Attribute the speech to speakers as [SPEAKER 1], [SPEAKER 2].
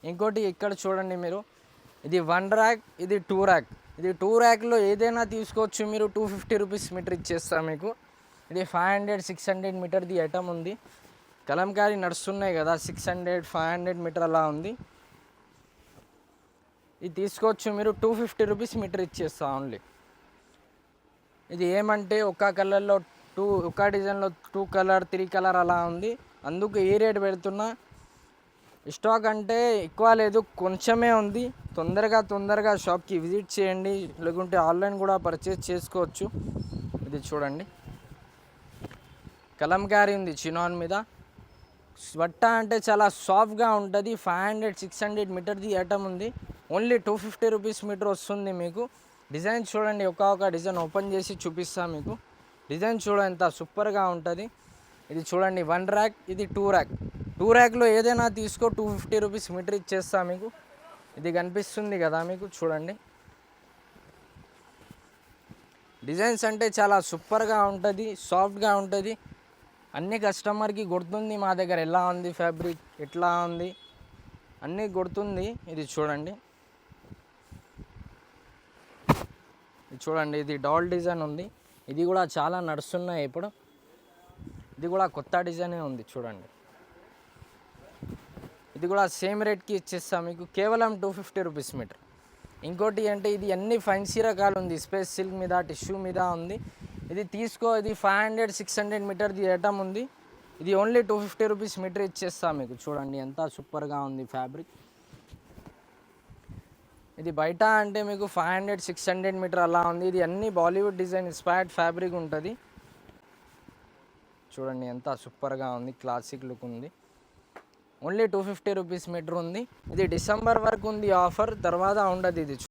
[SPEAKER 1] ఇంకోటి ఇక్కడ చూడండి మీరు, ఇది 1 ర్యాక్, ఇది 2 ర్యాక్. ఇది 2 ర్యాక్లో ఏదైనా తీసుకోవచ్చు మీరు. 250 రూపీస్ మీటర్ ఇచ్చేస్తా మీకు. ఇది 500, 600 మీటర్ది ఐటమ్ ఉంది. కలంకారీ నడుస్తున్నాయి కదా, 600, 500 మీటర్ అలా ఉంది. ఇది తీసుకోవచ్చు మీరు. 250 రూపీస్ మీటర్ ఇచ్చేస్తా ఓన్లీ. ఇది ఏమంటే ఒక కలర్లో ఒక డిజైన్లో 2 కలర్ 3 కలర్ అలా ఉంది, అందుకు ఈ రేట్ పెడుతున్నా. స్టాక్ అంటే ఎక్కువ లేదు, కొంచెమే ఉంది. తొందరగా షాప్కి విజిట్ చేయండి, లేకుంటే ఆన్లైన్ కూడా పర్చేస్ చేసుకోవచ్చు. ఇది చూడండి, కలంకారీ ఉంది చినాన్ మీద. బట్ట అంటే చాలా సాఫ్ట్గా ఉంటుంది. 500, 600 మీటర్ది ఐటమ్ ఉంది. ఓన్లీ 250 రూపీస్ మీటర్ వస్తుంది మీకు. డిజైన్ చూడండి, ఒక డిజైన్ ఓపెన్ చేసి చూపిస్తా మీకు. డిజైన్ చూడండి ఎంత సూపర్గా ఉంటుంది. ఇది చూడండి 1 ర్యాక్, ఇది 2 ర్యాక్. 2 ర్యాక్లో ఏదైనా తీసుకో, 250 రూపీస్ మీటర్ ఇచ్చేస్తా మీకు. ఇది కనిపిస్తుంది కదా మీకు, చూడండి. డిజైన్స్ అంటే చాలా సూపర్గా ఉంటుంది, సాఫ్ట్గా ఉంటుంది. అన్ని కస్టమర్కి గుర్తుంది మా దగ్గర ఎలా ఉంది ఫ్యాబ్రిక్, ఎట్లా ఉంది అన్నీ గుర్తుంది. ఇది చూడండి, ఇది డాల్ డిజైన్ ఉంది. ఇది కూడా చాలా నడుస్తున్నాయి ఇప్పుడు. ఇది కూడా కొత్త డిజైనే ఉంది చూడండి. ఇది కూడా సేమ్ రేట్కి ఇచ్చేస్తాం మీకు, కేవలం 250 రూపీస్ మీటర్. ఇంకోటి అంటే ఇది అన్ని ఫ్యాన్సీ రకాలు ఉంది, స్పేస్ సిల్క్ మీద, టిష్యూ మీద ఉంది. ఇది తీసుకో, ఇది 500, 600 మీటర్ది ఐటమ్ ఉంది. ఇది ఓన్లీ 250 రూపీస్ మీటర్ ఇచ్చేస్తాం మీకు. చూడండి ఎంత సూపర్గా ఉంది ఫ్యాబ్రిక్. ఇది బయట అంటే మీకు 500, 600 మీటర్ అలా ఉంది. ఇది అన్ని బాలీవుడ్ డిజైన్ ఇన్స్పైర్డ్ ఫ్యాబ్రిక్ ఉంటుంది. చూడండి ఎంత సూపర్గా ఉంది, క్లాసిక్ లుక్ ఉంది. ఓన్లీ 250 రూపీస్ మీటర్ ఉంది. ఇది డిసెంబర్ వరకు ఉంది ఆఫర్, తర్వాత ఉండదు ఇది.